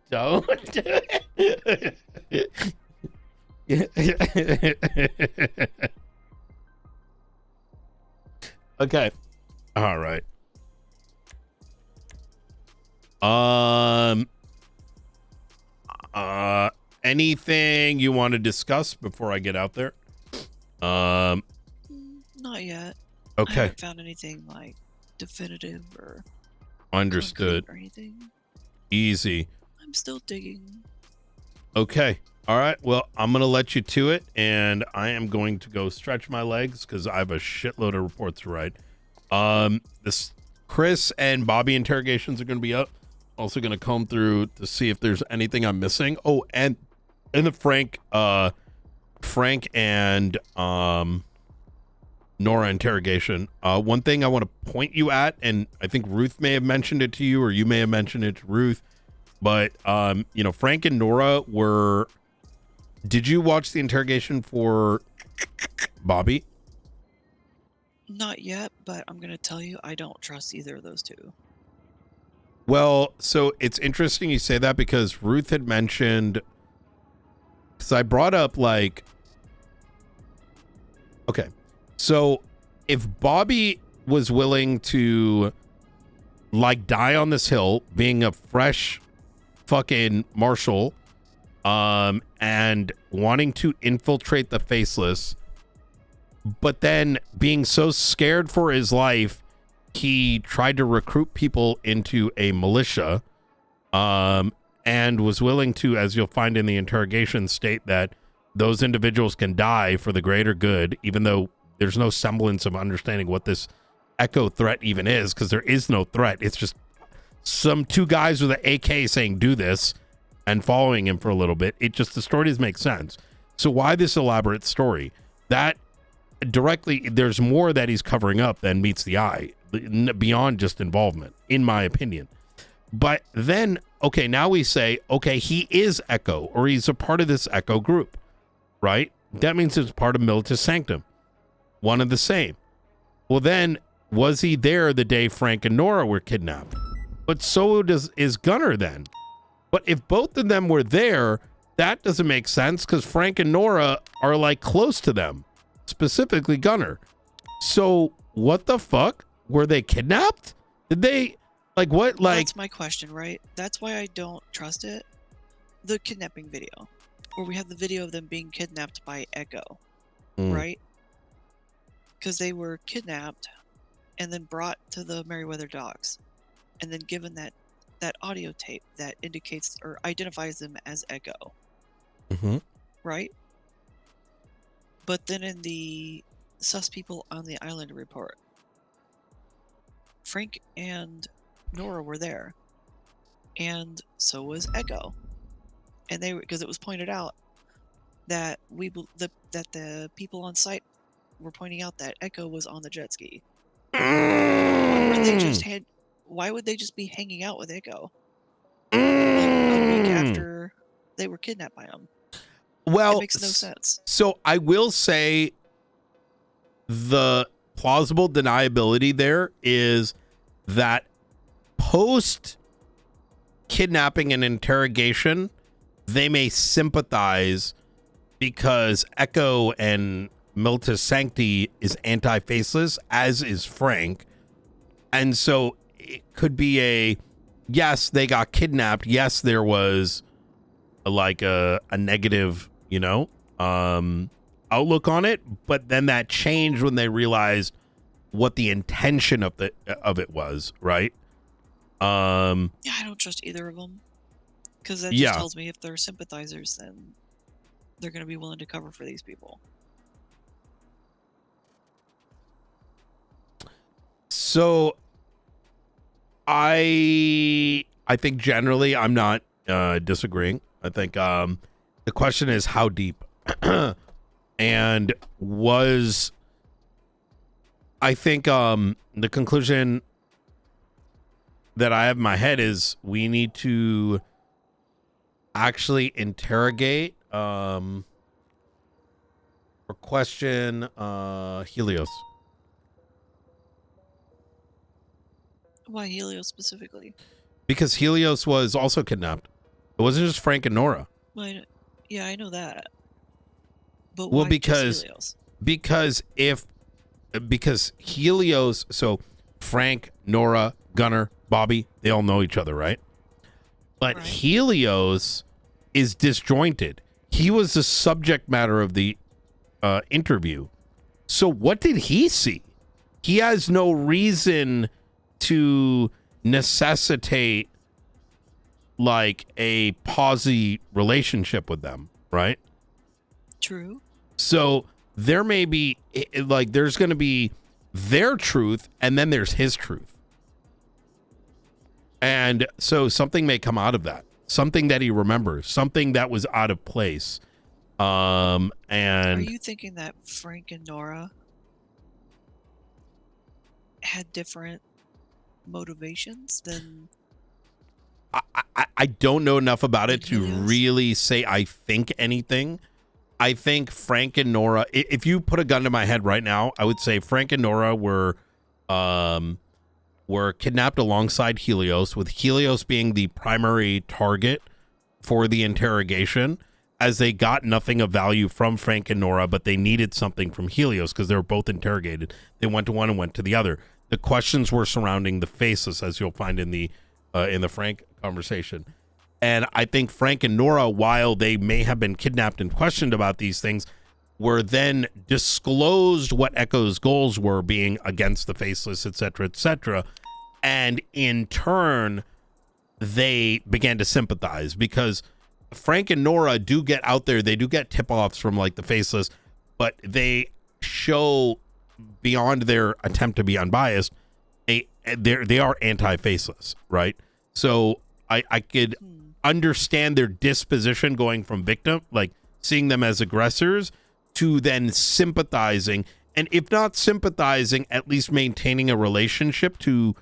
Don't do it. Okay. All right. Um. Anything you want to discuss before I get out there? Not yet. I Okay. haven't found anything like definitive or Understood. concrete or anything. Easy. I'm still digging. Okay. All right. Well, I'm going to let you to it, and I am going to go stretch my legs because I have a shitload of reports to write. This Chris and Bobby interrogations are going to be up. Also going to comb through to see if there's anything I'm missing. Oh, and the Frank and Nora interrogation. One thing I want to point you at, and I think Ruth may have mentioned it to you, or you may have mentioned it to Ruth, but Frank and Nora were. Did you watch the interrogation for Bobby? Not yet, but I'm going to tell you, I don't trust either of those two. Well, so it's interesting you say that because Ruth had mentioned, because I brought up like, okay, so if Bobby was willing to like die on this hill, being a fresh fucking marshal, and wanting to infiltrate the Faceless, but then being so scared for his life, he tried to recruit people into a militia, and was willing to, as you'll find in the interrogation, state that those individuals can die for the greater good, even though there's no semblance of understanding what this Echo threat even is, because there is no threat. It's just some two guys with an AK saying do this and following him for a little bit. It just, the story doesn't make sense. So why this elaborate story? That directly, there's more that he's covering up than meets the eye beyond just involvement, in my opinion. But then, okay, now we say, okay, he is Echo, or he's a part of this Echo group, right? That means it's part of Militus Sanctum, one and the same. Well, then, was he there the day Frank and Nora were kidnapped? But so is Gunnar then. But if both of them were there, that doesn't make sense because Frank and Nora are like close to them, specifically Gunnar. So what the fuck? Were they kidnapped? Did they, like, what? Like, that's my question, right? That's why I don't trust it. The kidnapping video, where we have the video of them being kidnapped by Echo, right? Because they were kidnapped and then brought to the Meriwether docks, and then given that audio tape that indicates or identifies them as Echo, right? But then in the sus people on the island report, Frank and Nora were there, and so was Echo, and they, because it was pointed out that that the people on site were pointing out that Echo was on the jet ski. Why would they just be hanging out with Echo like a week after they were kidnapped by him? Well, it makes no sense. So I will say the plausible deniability there is that post kidnapping and interrogation, they may sympathize because Echo and Militus Sancti is anti-faceless, as is Frank. And so it could be a, yes, they got kidnapped. Yes, there was like a negative, outlook on it. But then that changed when they realized what the intention of it was, right? Yeah, I don't trust either of them. Because that just tells me if they're sympathizers, then they're going to be willing to cover for these people. So I think generally I'm not disagreeing. I think the question is how deep and I think the conclusion that I have in my head is we need to actually interrogate or question Helios. Why Helios specifically? Because Helios was also kidnapped. It wasn't just Frank and Nora. Yeah, I know that. But Well, why because just Helios? Because Helios, so Frank, Nora, Gunnar, Bobby, they all know each other, right? But Right. Helios is disjointed. He was the subject matter of the interview. So what did he see? He has no reason to necessitate like a posy relationship with them, right? True. So there may be like there's going to be their truth and then there's his truth. And so something may come out of that. Something that he remembers, something that was out of place. And are you thinking that Frank and Nora had different motivations than I don't know enough about it to Helios? really say I think anything. I think Frank and Nora, if you put a gun to my head right now, I would say Frank and Nora were kidnapped alongside Helios, with Helios being the primary target for the interrogation, as they got nothing of value from Frank and Nora, but they needed something from Helios because they were both interrogated. They went to one and went to the other. The questions were surrounding the faces, as you'll find in the Frank conversation. And I think Frank and Nora, while they may have been kidnapped and questioned about these things, were then disclosed what Echo's goals were, being against the faceless, etc., etc. And in turn, they began to sympathize because Frank and Nora do get out there. They do get tip-offs from like the faceless, but they show beyond their attempt to be unbiased, they are anti-faceless, right? So I could understand their disposition going from victim, like seeing them as aggressors, to then sympathizing, and if not sympathizing, at least maintaining a relationship to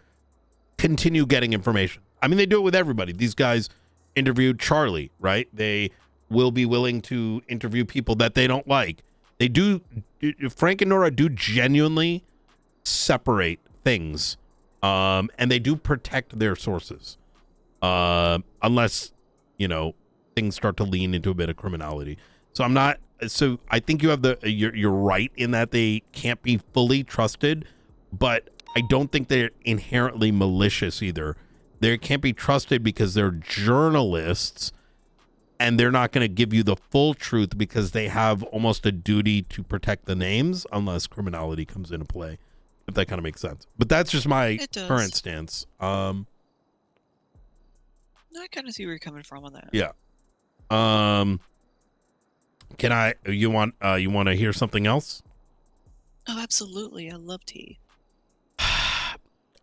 continue getting information. I mean, they do it with everybody. These guys interviewed Charlie, right? They will be willing to interview people that they don't like. They do. Frank and Nora do genuinely separate things, and they do protect their sources. Unless, things start to lean into a bit of criminality. So I think you have you're right in that they can't be fully trusted, but I don't think they're inherently malicious either. They can't be trusted because they're journalists and they're not going to give you the full truth because they have almost a duty to protect the names unless criminality comes into play, if that kind of makes sense. But that's just my current stance. I kind of see where you're coming from on that. Yeah. You want to hear something else? Oh, absolutely. I love tea.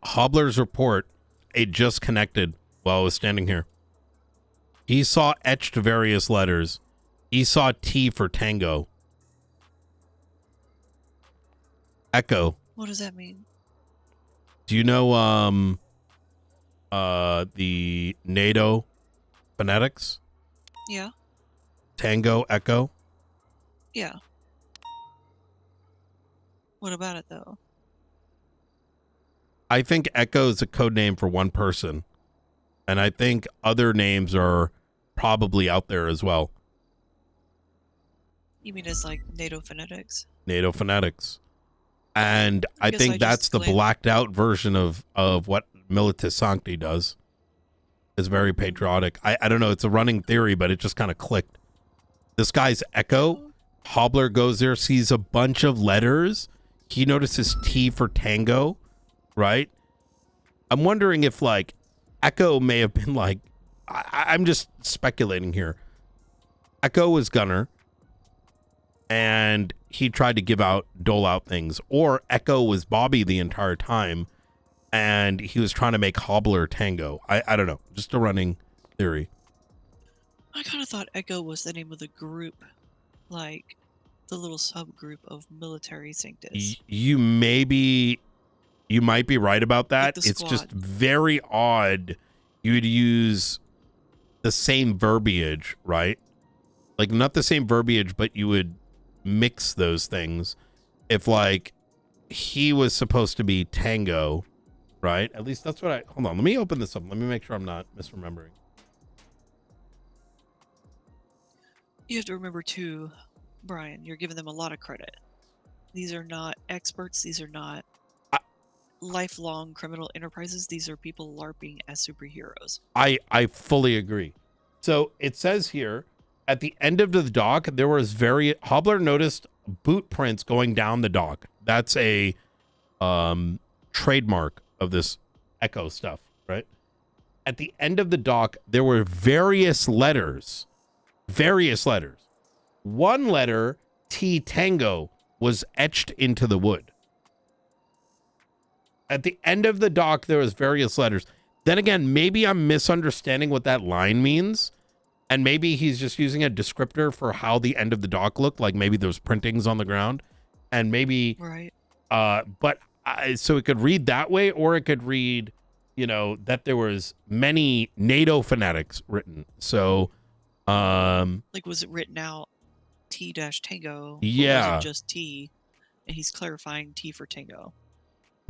Hobbler's report, it just connected while I was standing here. He saw etched various letters. He saw T for Tango. Echo. What does that mean? Do you know the NATO phonetics? Yeah. Tango, Echo? Yeah. What about it, though? I think Echo is a code name for one person. And I think other names are probably out there as well. You mean it's like NATO phonetics? NATO phonetics. And I think that's the blacked out version of what Militis Sancti does. It's very patriotic. I don't know. It's a running theory, but it just kind of clicked. This guy's Echo. Hobbler goes there, sees a bunch of letters. He notices T for Tango, right? I'm wondering if like Echo may have been like, I'm just speculating here. Echo was Gunner, and he tried to dole out things. Or Echo was Bobby the entire time, and he was trying to make Hobbler Tango. I don't know. Just a running theory. I kind of thought Echo was the name of the group, like the little subgroup of military sanctus. You might be right about that. Like it's just very odd you'd use the same verbiage, right? Like not the same verbiage, but you would mix those things. If like he was supposed to be Tango, right? At least that's what I... Hold on, let me open this up. Let me make sure I'm not misremembering. You have to remember too, Brian, you're giving them a lot of credit. These are not experts. These are not lifelong criminal enterprises. These are people LARPing as superheroes. I fully agree. So it says here, at the end of the dock, there was Hobbler noticed boot prints going down the dock. That's a trademark of this Echo stuff, right? At the end of the dock, there were various letters. One letter, T Tango, was etched into the wood. At the end of the dock, there was various letters. Then again, maybe I'm misunderstanding what that line means. And maybe he's just using a descriptor for how the end of the dock looked. Like maybe there was printings on the ground. And maybe... Right. So it could read that way, or it could read, that there was many NATO fanatics written. So... like, was it written out T-Tango? Yeah. Or was it just T? And he's clarifying T for Tango.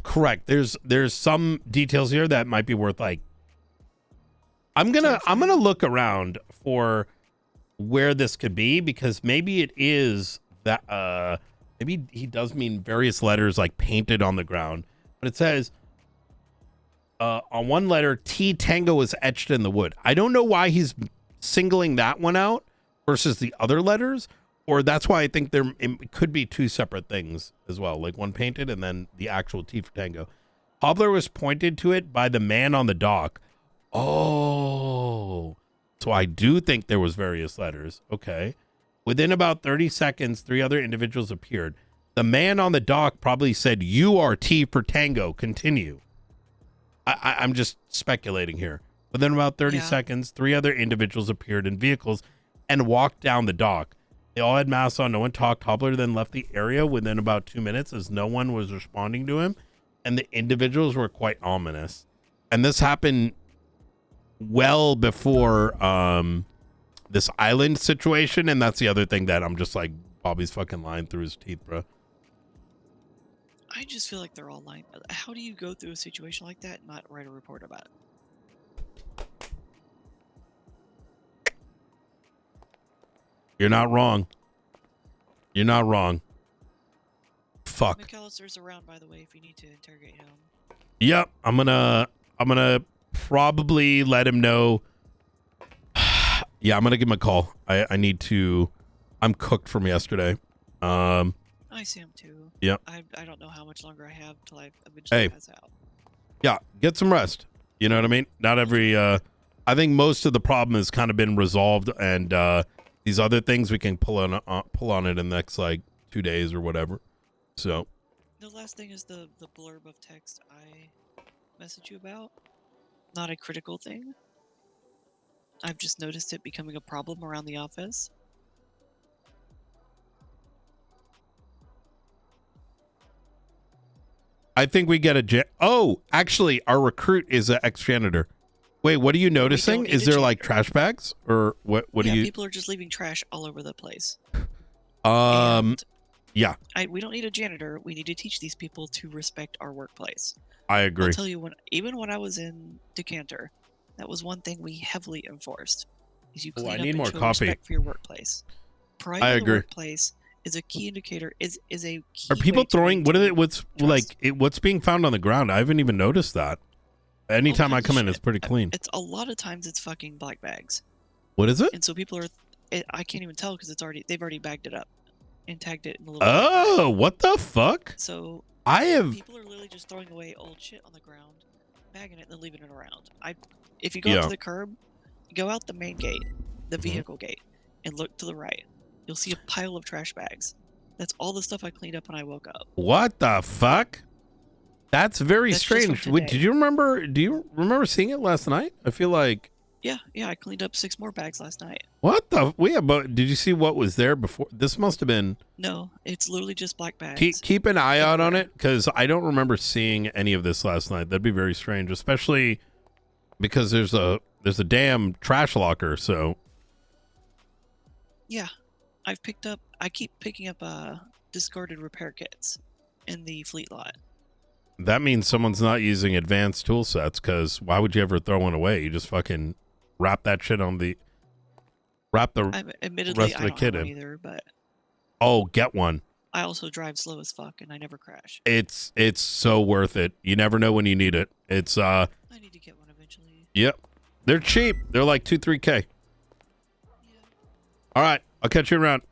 Correct. There's some details here that might be worth I'm gonna look around for where this could be, because maybe it is that maybe he does mean various letters like painted on the ground, but it says on one letter T Tango is etched in the wood. I don't know why he's singling that one out versus the other letters, or that's why I think it could be two separate things as well, like one painted and then the actual T for Tango. Hobbler was pointed to it by the man on the dock. Oh, so I do think there was various letters. Okay. Within about 30 seconds, 3 other individuals appeared. The man on the dock probably said, "You are T for Tango. Continue." I'm just speculating here. Within about 30 seconds, 3 other individuals appeared in vehicles and walked down the dock. They all had masks on. No one talked. Hobbler then left the area within about 2 minutes as no one was responding to him. And the individuals were quite ominous. And this happened well before this island situation. And that's the other thing that I'm just like, Bobby's fucking lying through his teeth, bro. I just feel like they're all lying. How do you go through a situation like that and not write a report about it? You're not wrong. You're not wrong. Fuck. McAllister's around, by the way, if you need to interrogate him. Yep, I'm gonna probably let him know. Yeah, I'm gonna give him a call. I need to. I'm cooked from yesterday. I see him too. Yep. I don't know how much longer I have till I eventually pass out. Yeah, get some rest. You know what I mean? Not every. I think most of the problem has kind of been resolved, and these other things we can pull on it in the next like 2 days or whatever. So. The last thing is the blurb of text I messaged you about. Not a critical thing. I've just noticed it becoming a problem around the office. I think we get oh, actually, our recruit is an ex-janitor. Wait, what are you noticing? Is there like trash bags or what? What do you? People are just leaving trash all over the place. Yeah. We don't need a janitor. We need to teach these people to respect our workplace. I agree. I'll tell you, even when I was in Decanter, that was one thing we heavily enforced. Is you clean up and show respect for your workplace. Pride in the workplace is a key indicator. Is a key. Are people throwing? What's being found on the ground? I haven't even noticed that. Anytime I come in, it's pretty clean. It's a lot of times it's fucking black bags. What is it? And so people are. I can't even tell because they've already bagged it up and tagged it in a little. Oh, what the fuck? So people are literally just throwing away old shit on the ground, bagging it, and then leaving it around. If you go up to the curb, go out the main gate, the vehicle gate, and look to the right. You'll see a pile of trash bags. That's all the stuff I cleaned up when I woke up. What the fuck? That's very strange. Do you remember seeing it last night? I feel like. Yeah, I cleaned up 6 more bags last night. What the? But did you see what was there before? This must have been. No, it's literally just black bags. Keep an eye out on it, because I don't remember seeing any of this last night. That'd be very strange, especially because there's a damn trash locker. So. Yeah, I keep picking up discarded repair kits in the fleet lot. That means someone's not using advanced tool sets, because why would you ever throw one away? You just fucking wrap that shit on the... Admittedly, rest of I the don't kit have one in. either, but Oh, get one. I also drive slow as fuck, and I never crash. It's so worth it. You never know when you need it. It's I need to get one eventually. Yep. They're cheap. They're like 2-3K. Yeah. All right, I'll catch you around.